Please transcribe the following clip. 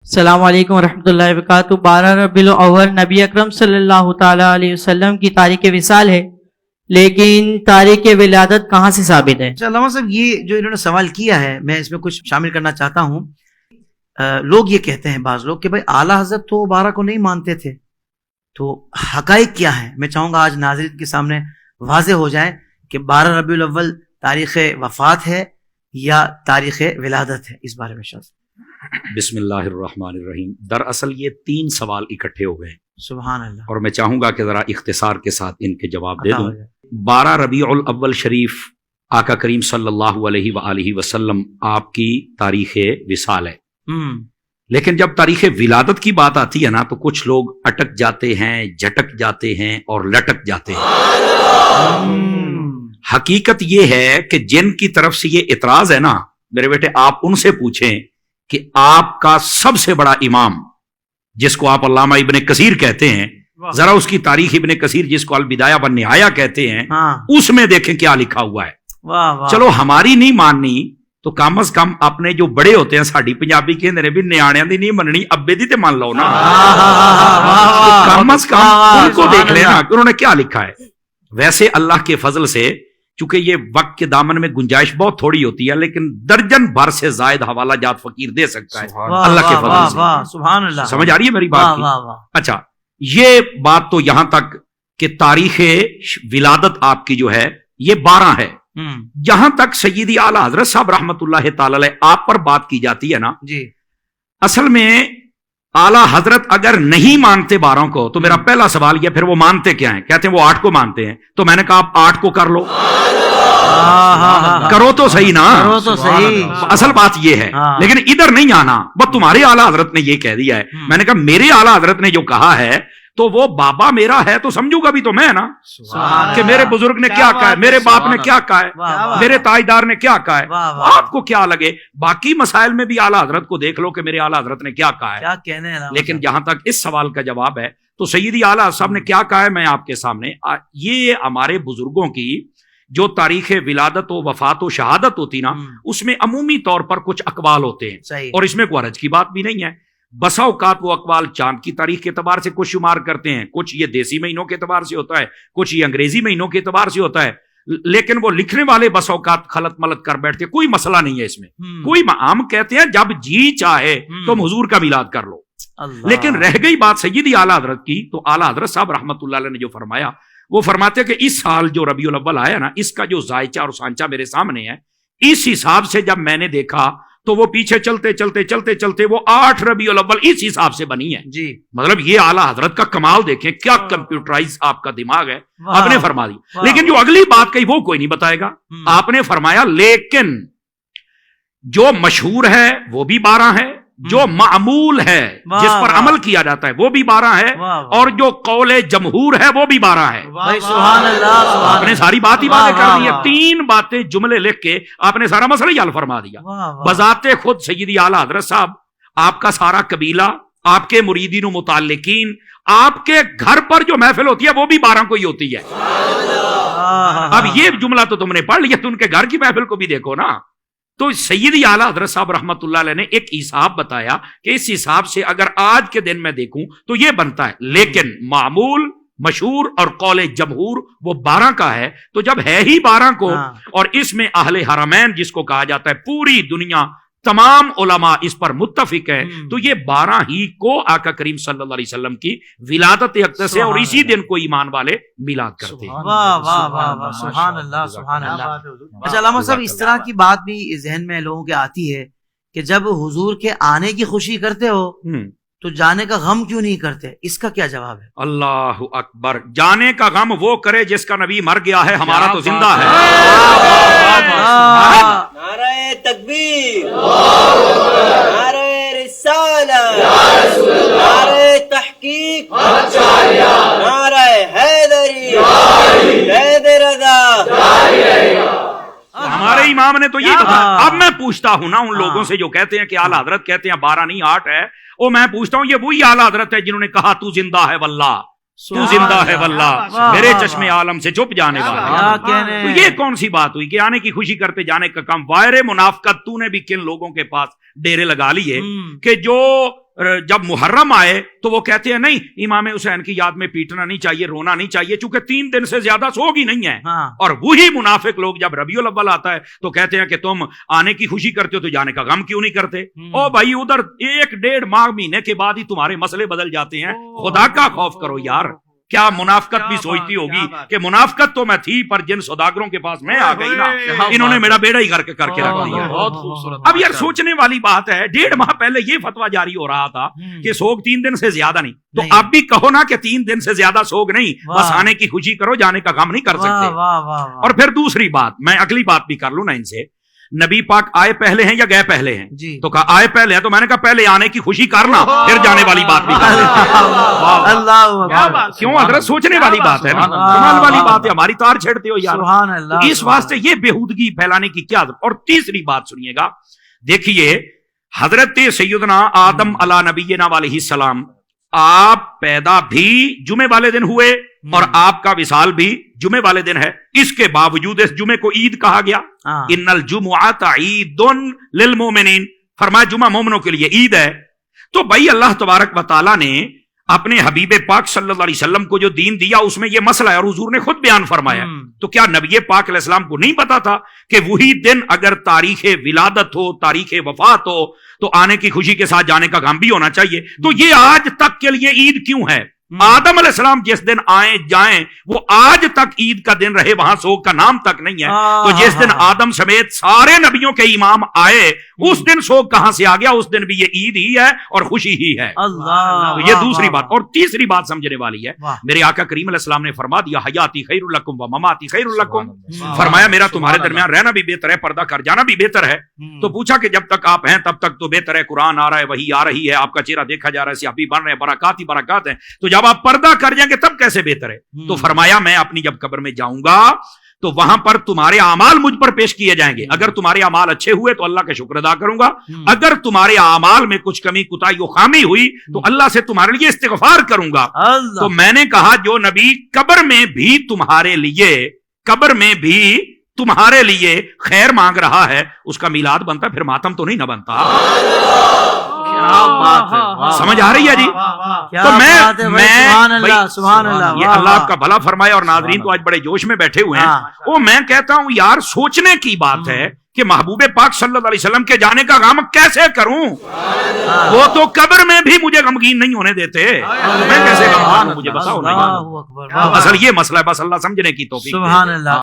السلام علیکم ورحمۃ اللہ وبرکاتہ۔ 12 ربیع الاول نبی اکرم صلی اللہ تعالیٰ علیہ وسلم کی تاریخ وصال ہے، لیکن تاریخ ولادت کہاں سے ثابت ہے؟ اچھا علامہ صاحب، یہ جو انہوں نے سوال کیا ہے میں اس میں کچھ شامل کرنا چاہتا ہوں۔ لوگ یہ کہتے ہیں بعض لوگ کہ بھائی اعلیٰ حضرت تو 12 کو نہیں مانتے تھے، تو حقائق کیا ہیں؟ میں چاہوں گا آج ناظرین کے سامنے واضح ہو جائے کہ 12 ربیع الاول تاریخ وفات ہے یا تاریخ ولادت ہے، اس بارے میں شاید۔ بسم اللہ الرحمن الرحیم۔ دراصل یہ 3 سوال اکٹھے ہو گئے ہیں، سبحان اللہ، اور میں چاہوں گا کہ ذرا اختصار کے ساتھ ان کے جواب دے عطا دوں۔ ہو جائے۔ 12 ربیع الاول شریف آقا کریم صلی اللہ علیہ وآلہ وسلم آپ کی تاریخ وصال ہے، لیکن جب تاریخ ولادت کی بات آتی ہے نا تو کچھ لوگ اٹک جاتے ہیں، جھٹک جاتے ہیں اور لٹک جاتے ہیں۔ حقیقت یہ ہے کہ جن کی طرف سے یہ اعتراض ہے نا، میرے بیٹے آپ ان سے پوچھیں کہ آپ کا سب سے بڑا امام جس کو آپ علامہ ابن کثیر کہتے ہیں، ذرا اس کی تاریخ ابن کثیر جس کو البدایہ والنہایہ کہتے ہیں، اس میں دیکھیں کیا لکھا ہوا ہے۔ چلو ہماری نہیں ماننی تو کم از کم اپنے جو بڑے ہوتے ہیں، ساڑی پنجابی کے اندر بھی نیاڑیاں دی نہیں مننی، ابے دی تے مان لو نا، کم از کم ان کو دیکھ لینا کہ انہوں نے کیا لکھا ہے۔ ویسے اللہ کے فضل سے چونکہ یہ وقت کے دامن میں گنجائش بہت تھوڑی ہوتی ہے، لیکن درجن بھر سے زائد حوالہ جات فقیر دے سکتا ہے اللہ کے فضل سے۔ سبحان اللہ، سمجھ آ رہی ہے میری بات کی؟ اچھا، یہ بات تو یہاں تک کہ تاریخ ولادت آپ کی جو ہے یہ 12 ہے۔ جہاں تک سیدی اعلیٰ حضرت صاحب رحمت اللہ تعالی علیہ آپ پر بات کی جاتی ہے نا، جی اصل میں اعلیٰ حضرت اگر نہیں مانتے 12 کو تو میرا پہلا سوال یہ، پھر وہ مانتے کیا ہیں؟ کہتے ہیں وہ 8 کو مانتے ہیں، تو میں نے کہا آپ 8 کو کر لو، کرو تو صحیح نا، کرو تو صحیح۔ اصل بات یہ ہے، لیکن ادھر نہیں آنا، وہ تمہارے اعلیٰ حضرت نے یہ کہہ دیا ہے۔ میں نے کہا میرے اعلیٰ حضرت نے جو کہا ہے تو وہ بابا میرا ہے تو سمجھوں گا بھی تو میں نا، کہ میرے بزرگ نے کیا کہا ہے، میرے باپ نے کیا کہا ہے، میرے تاجدار نے کیا کہا ہے، آپ کو کیا لگے باقی مسائل میں بھی اعلیٰ حضرت کو دیکھ لو کہ میرے اعلیٰ حضرت نے کیا کہا ہے۔ لیکن جہاں تک اس سوال کا جواب ہے تو سیدی اعلیٰ صاحب نے کیا کہا ہے میں آپ کے سامنے، یہ ہمارے بزرگوں کی جو تاریخ ولادت و وفات و شہادت ہوتی نا، اس میں عمومی طور پر کچھ اقوال ہوتے ہیں، اور اس میں کوئی حرج کی بات بھی نہیں ہے۔ بسا اوقات وہ اقوال چاند کی تاریخ کے اعتبار سے کچھ شمار کرتے ہیں، کچھ یہ دیسی مہینوں کے اعتبار سے ہوتا ہے، کچھ یہ انگریزی مہینوں کے اعتبار سے ہوتا ہے، لیکن وہ لکھنے والے بسا اوقات خلط ملط کر بیٹھتے، کوئی مسئلہ نہیں ہے اس میں، کوئی ہم کہتے ہیں جب جی چاہے تم حضور کا میلاد کر لو۔ لیکن رہ گئی بات سیدی اعلیٰ حضرت کی، تو اعلیٰ حضرت صاحب رحمت اللہ علیہ نے جو فرمایا، وہ فرماتے ہیں کہ اس سال جو ربیع الاول آیا نا، اس کا جو ذائچہ اور سانچہ میرے سامنے ہے، اس حساب سے جب میں نے دیکھا تو وہ پیچھے چلتے چلتے چلتے چلتے وہ 8 ربیع الاول اس حساب سے بنی ہے۔ جی مطلب یہ اعلیٰ حضرت کا کمال دیکھیں، کیا کمپیوٹرائز آپ کا دماغ ہے، آپ نے فرما دی۔ لیکن جو اگلی بات کہی وہ کوئی نہیں بتائے گا، آپ نے فرمایا لیکن جو مشہور ہے وہ بھی 12 ہے، جو معمول ہے جس پر عمل کیا جاتا ہے وہ بھی 12 ہے، اور جو قول جمہور ہے وہ بھی 12 ہے۔ سبحان اللہ، آپ نے ساری بات ہی باتیں کر دی ہے، 3 باتیں جملے لکھ کے آپ نے سارا مسئلہ ہی حل فرما دیا۔ بذات خود سیدی اعلیٰ حضرت صاحب، آپ کا سارا قبیلہ، آپ کے مریدین و متعلقین، آپ کے گھر پر جو محفل ہوتی ہے وہ بھی 12 کو ہی ہوتی ہے۔ اب یہ جملہ تو تم نے پڑھ لیا، تو ان کے گھر کی محفل کو بھی دیکھو نا۔ تو سیدی اعلیٰ حضرت صاحب رحمت اللہ علیہ نے ایک حساب بتایا کہ اس حساب سے اگر آج کے دن میں دیکھوں تو یہ بنتا ہے، لیکن معمول، مشہور اور قول جمہور وہ 12 کا ہے۔ تو جب ہے ہی 12 کو، اور اس میں اہل حرمین جس کو کہا جاتا ہے، پوری دنیا تمام علماء اس پر متفق ہے، تو یہ 12 ہی کو آقا کریم صلی اللہ علیہ وسلم کی ولادت اقدس ہے، اور اسی دن کو ایمان والے میلاد کرتے ہیں۔ واہ واہ واہ واہ، سبحان اللہ سبحان اللہ۔ اچھا علامہ صاحب، اس طرح کی بات بھی ذہن میں لوگوں کے آتی ہے کہ جب حضور کے آنے کی خوشی کرتے ہو تو جانے کا غم کیوں نہیں کرتے، اس کا کیا جواب ہے؟ اللہ اکبر، جانے کا غم وہ کرے جس کا نبی مر گیا ہے، ہمارا تو زندہ ہے۔ نعرہ تکبیر، نعرہ رسالت، نعرہ تحقیق، نعرہ حیدری، حیدر رضا۔ ہمارے امام نے تو یہ کہا۔ اب میں پوچھتا ہوں نا ان لوگوں سے جو کہتے ہیں کہ اعلیٰ حضرت کہتے ہیں 12 نہیں 8 ہے، وہ میں پوچھتا ہوں یہ وہی اعلیٰ حضرت ہے جنہوں نے کہا تو زندہ ہے واللہ، تو زندہ ہے واللہ، میرے چشم عالم سے چھپ جانے والا۔ تو یہ کون سی بات ہوئی کہ آنے کی خوشی کرتے جانے کا کم؟ وائر منافقت تو نے بھی کن لوگوں کے پاس ڈیرے لگا لیے کہ جو جب محرم آئے تو وہ کہتے ہیں نہیں امام حسین کی یاد میں پیٹنا نہیں چاہیے، رونا نہیں چاہیے، چونکہ 3 دن سے زیادہ سوگ ہی نہیں ہے. اور وہی منافق لوگ جب ربیع الاول آتا ہے تو کہتے ہیں کہ تم آنے کی خوشی کرتے ہو تو جانے کا غم کیوں نہیں کرتے؟ او بھائی ادھر 1-1.5 ماہ مہینے کے بعد ہی تمہارے مسئلے بدل جاتے ہیں. خدا کا خوف کرو یار. کیا منافقت بھی سوچتی ہوگی کہ منافقت تو میں تھی پر جن سوداگروں کے پاس میں آ گئی نا انہوں نے میرا بیڑا ہی کر کے رکھ دیا. بہت خوبصورت. اب یار سوچنے والی بات ہے، 1.5 ماہ پہلے یہ فتویٰ جاری ہو رہا تھا کہ سوگ 3 دن سے زیادہ نہیں، تو اب بھی کہو نا کہ 3 دن سے زیادہ سوگ نہیں، بس آنے کی خوشی کرو، جانے کا غم نہیں کر سکتے. اور پھر دوسری بات، میں اگلی بات بھی کر لوں نا ان سے، نبی پاک آئے پہلے ہیں یا گئے پہلے ہیں؟ جی. تو کہا آئے پہلے ہیں، تو میں نے کہا پہلے آنے کی خوشی کرنا پھر جانے والی بات بھی اللہ کیوں حضرت؟ سوچنے والی بات ہے نا، کمال والی بات ہے. ہماری تار چھیڑتے ہو یار. سبحان اللہ. اس واسطے یہ بےہودگی پھیلانے کی کیا ضرورت؟ اور تیسری بات سنیے گا، دیکھیے حضرت سیدنا آدم علی نبینا علیہ السلام، آپ پیدا بھی جمعے والے دن ہوئے اور آپ کا وصال بھی جمعے والے دن ہے. اس کے باوجود اس جمعے کو عید کہا گیا. ان الجمعۃ عید للمؤمنین، فرمایا جمعہ مومنوں کے لیے عید ہے. تو بھائی اللہ تبارک و تعالیٰ نے اپنے حبیب پاک صلی اللہ علیہ وسلم کو جو دین دیا اس میں یہ مسئلہ ہے اور حضور نے خود بیان فرمایا. تو کیا نبی پاک علیہ السلام کو نہیں پتا تھا کہ وہی دن اگر تاریخ ولادت ہو، تاریخ وفات ہو، تو آنے کی خوشی کے ساتھ جانے کا غم بھی ہونا چاہیے؟ تو یہ آج تک کے لیے عید کیوں ہے؟ آدم علیہ السلام جس دن آئیں جائیں وہ آج تک عید کا دن رہے، وہاں سوگ کا نام تک نہیں ہے. تو جس دن آدم سمیت سارے نبیوں کے امام آئے اس دن سوگ کہاں سے آ گیا؟ اس دن بھی یہ عید ہی ہے اور خوشی ہی ہے. اللہ. تو یہ دوسری بات. اور تیسری بات سمجھنے والی ہے، میرے آقا کریم علیہ السلام نے فرما دیا حیاتی خیر لکم و مماتی خیر لکم. فرمایا میرا تمہارے درمیان رہنا بھی بہتر ہے، پردہ کر جانا بھی بہتر ہے. تو پوچھا کہ جب تک آپ ہیں تب تک تو بہتر ہے، قرآن آ رہا ہے، وحی آ رہی ہے، آپ کا چہرہ دیکھا جا رہا ہے، صحابی بن رہے ہیں، برکات ہی برکات ہیں، تو جب آپ پردہ کر جائیں گے تب کیسے بہتر ہے؟ تو فرمایا میں اپنی جب قبر میں جاؤں گا تو وہاں پر تمہارے اعمال مجھ پر پیش کیے جائیں گے. اگر تمہارے اعمال اچھے ہوئے تو اللہ کا شکر ادا کروں گا، اگر تمہارے اعمال میں کچھ کمی کوتاہی و خامی ہوئی تو اللہ سے تمہارے لیے استغفار کروں گا. تو میں نے کہا جو نبی قبر میں بھی تمہارے لیے خیر مانگ رہا ہے اس کا میلاد بنتا، پھر ماتم تو نہیں نہ بنتا. سمجھ آ رہی ہے جی؟ تو سبحان اللہ. یہ اللہ آپ کا بھلا فرمائے. اور ناظرین تو آج بڑے جوش میں بیٹھے ہوئے ہیں. وہ میں کہتا ہوں یار سوچنے کی بات ہے کہ محبوب پاک صلی اللہ علیہ وسلم کے جانے کا غم کیسے کروں؟ وہ تو قبر میں بھی مجھے غمگین نہیں ہونے دیتے، میں کیسے غم کروں؟ مجھے بتاؤ. اصل یہ مسئلہ ہے، بس اللہ سمجھنے کی توفیق دے. سبحان اللہ.